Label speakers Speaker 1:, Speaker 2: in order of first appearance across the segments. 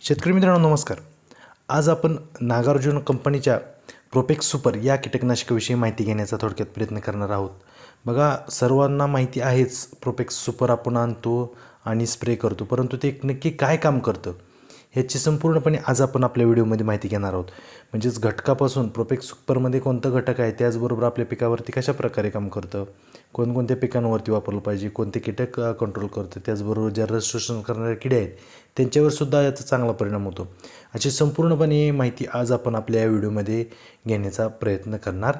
Speaker 1: शेतकरी मित्रांनो नमस्कार. आज आपण नागार्जुन कंपनीच्या प्रोपेक्स सुपर या कीटकनाशकाविषयी माहिती घेण्याचा थोडक्यात प्रयत्न करणार आहोत. बघा, सर्वांना माहिती आहेच प्रोपेक्स सुपर आपण आणतो आणि स्प्रे करतो, परंतु ते नक्की काय काम करतं ह्याची संपूर्णपणे आज आपण आपल्या व्हिडिओमध्ये माहिती घेणार आहोत. म्हणजेच घटकापासून प्रोपेक्स सुपरमध्ये कोणतं घटक आहे, त्याचबरोबर आपल्या पिकावरती कशा प्रकारे काम करतं, कोणकोणत्या पिकांवरती वापरलं पाहिजे, कोणते कीटक कंट्रोल करतं, त्याचबरोबर ज्या रस शोषण करणारे किडे आहेत त्यांच्यावर सुद्धा याचा चांगला परिणाम होतो. अशी संपूर्णपणे माहिती आज आपण आपल्या या व्हिडिओमध्ये घेण्याचा प्रयत्न करणार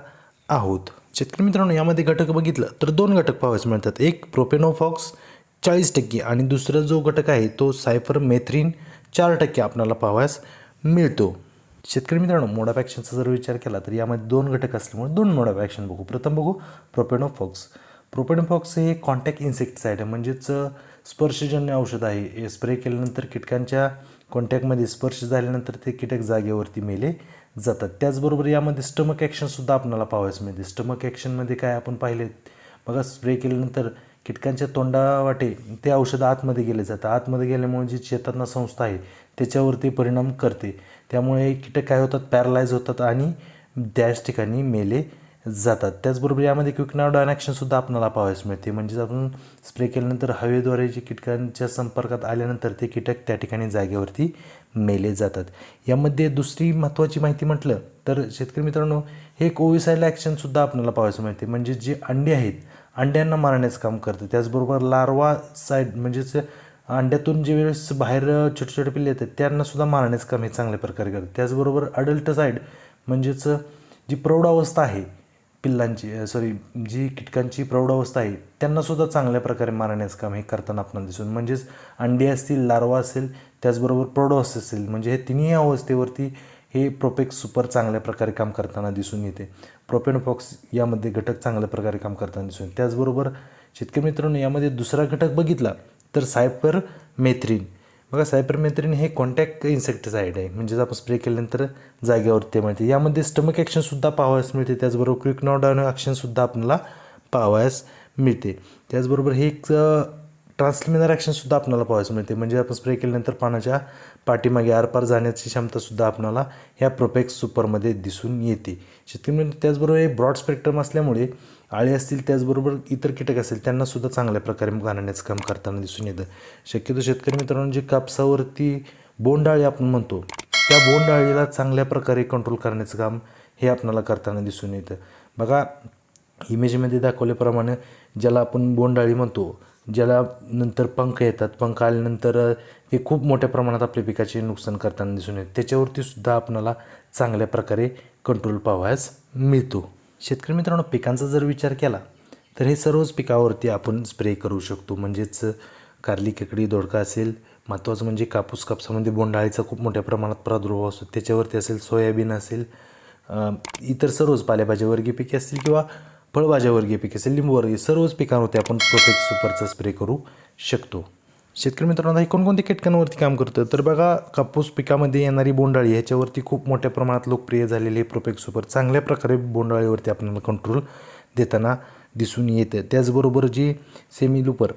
Speaker 1: आहोत. शेतकरी मित्रांनो, यामध्ये घटक बघितलं तर दोन घटक पाहावयास मिळतात. एक प्रोपेनोफॉक्स 40% आणि दुसरा जो घटक आहे तो सायपरमेथ्रिन 4% आपल्याला पाहावयास मिळतो. शेतकरी मित्रांनो, मोड ऑफ ॲक्शनचा जर विचार केला तर यामध्ये दोन घटक असल्यामुळे दोन मोड ऑफ ॲक्शन बघू. प्रथम बघू प्रोपेनोफॉक्स. प्रोपेनोफॉक्स हे कॉन्टॅक्ट इन्सेक्टिसाईड आहे, म्हणजेच स्पर्शजन्य औषध आहे. हे स्प्रे केल्यानंतर कीटकांच्या कॉन्टॅक्टमध्ये स्पर्श झाल्यानंतर ते कीटक जागेवरती मेले जातात. त्याचबरोबर यामध्ये स्टमक ॲक्शनसुद्धा आपल्याला पाहावयास मिळते. स्टमक ॲक्शनमध्ये काय आपण पाहिले बघा, स्प्रे केल्यानंतर कीटकांच्या तोंडावाटे ते औषध आतमध्ये गेले जातं. आतमध्ये गेल्यामुळे जी चेतना संस्था आहे त्याच्यावरती परिणाम करते. त्यामुळे कीटक काय होतात, पॅरालाइज होतात आणि त्याच ठिकाणी मेले जातात. त्याचबरोबर यामध्ये क्विकनाउडायन ॲक्शनसुद्धा आपल्याला पाहावयास मिळते. म्हणजेच आपण स्प्रे केल्यानंतर हवेद्वारे जे कीटकांच्या संपर्कात आल्यानंतर ते कीटक त्या ठिकाणी जागेवरती मेले जातात. यामध्ये दुसरी महत्त्वाची माहिती म्हटलं तर शेतकरी मित्रांनो, हे एक ओविसाइड ॲक्शनसुद्धा आपल्याला पाहावयास मिळते. म्हणजे जे अंडे आहेत अंड्यांना मारण्याचं काम करतं. त्याचबरोबर लार्वा साईड म्हणजेच अंड्यातून जे वेळेस बाहेर छोटे छोटे पिल्ले येतात त्यांनासुद्धा मारण्याचं काम हे चांगल्या प्रकारे करतं. त्याचबरोबर अडल्ट साईड म्हणजेच जी प्रौढावस्था आहे पिल्लांची जी कीटकांची प्रौढावस्था आहे त्यांनासुद्धा चांगल्या प्रकारे मारण्याचं काम हे करताना आपल्याला दिसून. म्हणजेच अंडे असतील, लार्वा असेल, त्याचबरोबर प्रौढावस्था असेल, म्हणजे हे तिन्ही अवस्थेवरती हे प्रोपेक्स सुपर चांगल्या प्रकारे काम करताना दिसून येते. प्रोपेनोफॉक्स यामध्ये घटक चांगल्या प्रकारे काम करताना दिसून येते. त्याचबरोबर शेतकरी मित्रांनो, यामध्ये दुसरा घटक बघितला तर सायपरमेथ्रिन. बघा, सायपरमेथ्रिन हे कॉन्टॅक्ट इन्सेक्टिसाईड आहे, म्हणजेच आपण स्प्रे केल्यानंतर जागेवरती मिळते. यामध्ये स्टमक ॲक्शनसुद्धा पाहावयास मिळते. त्याचबरोबर क्विकनाउडायन ॲक्शनसुद्धा आपल्याला पाहावयास मिळते. त्याचबरोबर हे एक ट्रान्सलिमिनर ॲक्शनसुद्धा आपल्याला पाहावयास मिळते. म्हणजे आपण स्प्रे केल्यानंतर पानाच्या पाठीमागे आरपार जाण्याची क्षमतासुद्धा आपल्याला ह्या प्रोपेक्स सुपरमध्ये दिसून येते. शेतकरी त्याचबरोबर हे ब्रॉड स्पेक्ट्रम असल्यामुळे आळे असतील, त्याचबरोबर इतर कीटक असतील त्यांनासुद्धा चांगल्या प्रकारे घालण्याचं काम करताना दिसून येतं. शक्यतो शेतकरी मित्रांनो, जे कापसावरती बोंडअळी आपण म्हणतो त्या बोंडअळीला चांगल्या प्रकारे कंट्रोल करण्याचं काम हे आपल्याला करताना दिसून येतं. बघा, इमेजमध्ये दाखवल्याप्रमाणे ज्याला आपण बोंडअळी म्हणतो, ज्याला नंतर पंख येतात, पंख आल्यानंतर ते खूप मोठ्या प्रमाणात आपल्या पिकाचे नुकसान करताना दिसून येते, त्याच्यावरती सुद्धा आपल्याला चांगल्या प्रकारे कंट्रोल पाहावयास मिळतो. शेतकरी मित्रांनो, पिकांचा जर विचार केला तर हे सर्वच पिकावरती आपण स्प्रे करू शकतो. म्हणजेच कारली, केकडी, दोडका असेल, महत्त्वाचं म्हणजे कापसामध्ये बोंडअळीचा खूप मोठ्या प्रमाणात प्रादुर्भाव असतो, त्याच्यावरती असेल, सोयाबीन असेल, इतर सर्वच पालेभाज्यावर्गीय पिके असतील किंवा फळभाज्यावर्गीय पिके असेल, लिंबूवर्गीय सर्वच पिकांवरती आपण प्रोपेक्स सुपरचा स्प्रे करू शकतो. शेतकरी मित्रांनो, हे कोणकोणत्या कीटकांवरती काम करतं तर बघा, कापूस पिकामध्ये येणारी बोंडअळी ह्याच्यावरती खूप मोठ्या प्रमाणात लोकप्रिय झालेले प्रोपेक्स सुपर चांगल्या प्रकारे बोंडअळीवरती आपल्याला कंट्रोल देताना दिसून येतं. त्याचबरोबर जी सेमिलुपर,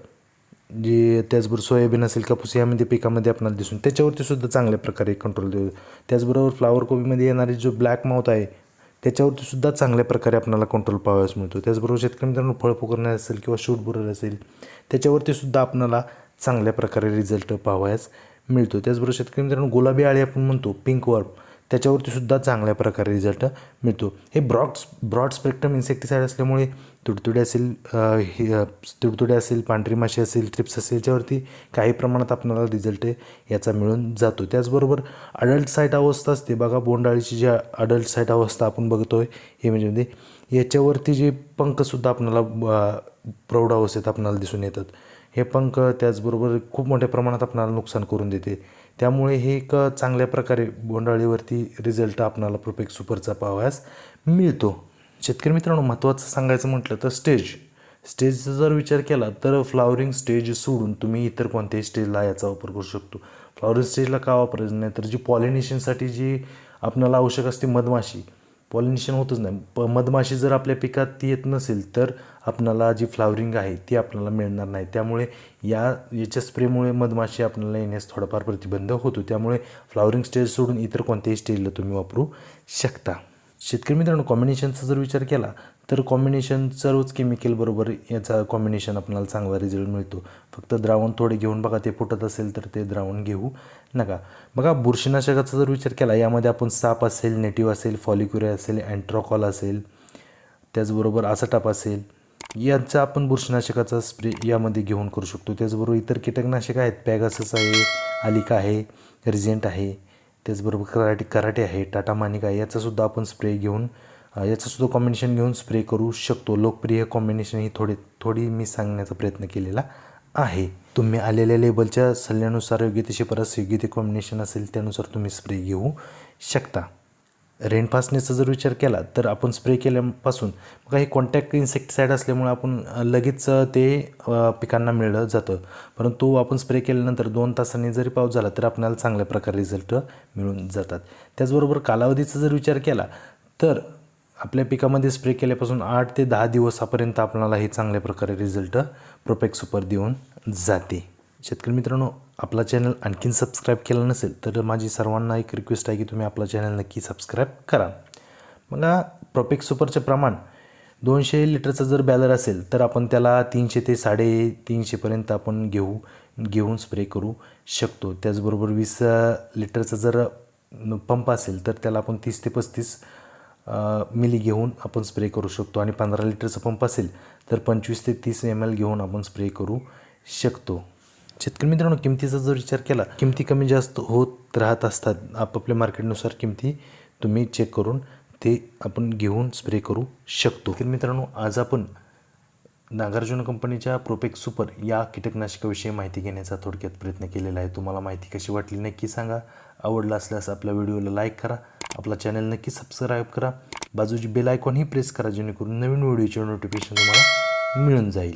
Speaker 1: जे त्याचबरोबर सोयाबीन असेल, कापूस यामध्ये पिकामध्ये आपल्याला दिसून त्याच्यावरती सुद्धा चांगल्या प्रकारे कंट्रोल देतो. त्याचबरोबर फ्लावर कोबीमध्ये येणारी जो ब्लॅक माउथ आहे त्याच्यावरती सुद्धा चांगल्या प्रकारे आपल्याला कंट्रोल पाहावयास मिळतो. त्याचबरोबर शेतकरी मित्रांनो, फळ फुगणे असेल किंवा शूट बुरर असेल त्याच्यावरती सुद्धा आपल्याला चांगल्या प्रकारे रिझल्ट पाहावयास मिळतो. त्याचबरोबर शेतकरी मित्रांनो, गुलाबी आळी आपण म्हणतो, पिंक वर्म, त्याच्यावरती सुद्धा चांगल्या प्रकारे रिझल्ट मिळतो. हे ब्रॉड स्पेक्ट्रम इन्सेक्टिसाईड असल्यामुळे तुडतुडे असेल, पांढरी माशी असेल, थ्रिप्स असेल, याच्यावरती काही प्रमाणात आपल्याला रिझल्ट याचा मिळून जातो. त्याचबरोबर अडल्ट साईट अवस्था असते बघा, बोंडअळीची जी अडल्ट साईट अवस्था आपण बघतो आहे इमेजमध्ये, याच्यावरती जे पंखसुद्धा आपल्याला प्रौढ अवस्थेत आपल्याला दिसून येतात. हे पंख त्याचबरोबर खूप मोठ्या प्रमाणात आपल्याला नुकसान करून देते. त्यामुळे हे एक चांगल्या प्रकारे बोंडअळीवरती रिझल्ट आपल्याला प्रोपेक्स सुपरचा पाहावयास मिळतो. शेतकरी मित्रांनो, महत्त्वाचं सांगायचं म्हटलं तर स्टेजचा जर विचार केला तर फ्लावरिंग स्टेज सोडून तुम्ही इतर कोणत्याही स्टेजला याचा वापर करू शकतो. फ्लावरिंग स्टेजला का वापरायचं नाही तर जी पॉलिनेशनसाठी जी आपल्याला आवश्यक असते मधमाशी, पॉलिनेशन होतच नाही. मधमाशी जर आपल्या पिकात ती येत नसेल तर आपणाला जी फ्लावरिंग आहे ती आपल्याला मिळणार नाही. त्यामुळे याच्या स्प्रेमुळे मधमाशी आपल्याला येण्यास थोडाफार प्रतिबंध होतो. त्यामुळे फ्लावरिंग स्टेज सोडून इतर कोणत्याही स्टेजला तुम्ही वापरू शकता. शेतकरी मित्रांनो, कॉम्बिनेशनचा जर विचार केला तर कॉम्बिनेशन सर्वच केमिकल बरोबर याचा कॉम्बिनेशन आपल्याला चांगला रिझल्ट मिळतो. फक्त द्रावण थोडे घेऊन बघा, ते फुटत असेल तर ते द्रावण घेऊ नका. बघा, बुरशीनाशकाचा जर विचार केला, यामध्ये आपण साप असेल, नेटिव्ह असेल, फॉलिक्युरे असेल, अँट्रोकॉल असेल, त्याचबरोबर आसाटाप असेल, यांचा आपण बुरशीनाशकाचा स्प्रे यामध्ये घेऊन करू शकतो. त्याचबरोबर इतर कीटकनाशक आहेत, पॅगासस आहे, आलिका आहे, रिजेंट आहे, त्याचबरोबर कराटे आहे, टाटा मानिक आहे, याचासुद्धा आपण स्प्रे घेऊन याचंसुद्धा कॉम्बिनेशन घेऊन स्प्रे करू शकतो. लोकप्रिय कॉम्बिनेशन ही थोडी मी सांगण्याचा प्रयत्न केलेला आहे. तुम्ही आलेल्या लेबलच्या सल्ल्यानुसार योग्य ते शिफारस, योग्य ते कॉम्बिनेशन असेल त्यानुसार तुम्ही स्प्रे घेऊ शकता. रेनफास्टनेसचा जर विचार केला तर आपण स्प्रे केल्यापासून बघा, हे कॉन्टॅक्ट इन्सेक्टिसाईड असल्यामुळे आपण लगेच ते पिकांना मिळलं जातं. परंतु आपण स्प्रे केल्यानंतर 2 तासांनी जरी पाऊस झाला तर आपल्याला चांगल्या प्रकारे रिझल्ट मिळून जातात. त्याचबरोबर कालावधीचा जर विचार केला तर आपल्या पिकामध्ये स्प्रे केल्यापासून 8 ते 10 दिवसापर्यंत आपल्याला हे चांगल्या प्रकारे रिझल्ट प्रोपेक्स सुपर देऊन जाते. शेतकरी मित्रांनो, आपला चॅनल आणखीन सबस्क्राईब केला नसेल तर माझी सर्वांना एक रिक्वेस्ट आहे की तुम्ही आपला चॅनल नक्की सबस्क्राईब करा. मला प्रोपेक्स सुपरचे प्रमाण 200 लिटरचा जर बॅलर असेल तर आपण त्याला 300 ते 350पर्यंत आपण घेऊन स्प्रे करू शकतो. त्याचबरोबर 20 लिटरचा जर पंप असेल तर त्याला आपण 30 ते 35 मिली घेऊन आपण स्प्रे करू शकतो. आणि 15 लिटरचा पंप असेल तर 25 ते 30 ml घेऊन आपण स्प्रे करू शकतो. शेतकरी मित्रांनो, किमतीचा जर विचार केला, किमती कमी जास्त होत राहत असतात. आपापल्या मार्केटनुसार किमती तुम्ही चेक करून ते आपण घेऊन स्प्रे करू शकतो. शेतकरी मित्रांनो, आज आपण नागार्जुन कंपनीच्या प्रोपेक्स सुपर या कीटकनाशकाविषयी माहिती घेण्याचा थोडक्यात प्रयत्न केलेला आहे. तुम्हाला माहिती कशी वाटली नक्की सांगा. आवडलं असल्यास आपल्या व्हिडिओला लाईक करा, आपला चॅनल नक्की सबस्क्राईब करा, बाजूची बेल आयकॉनही प्रेस करा जेणेकरून नवीन व्हिडिओचे नोटिफिकेशन तुम्हाला मिळून जाईल.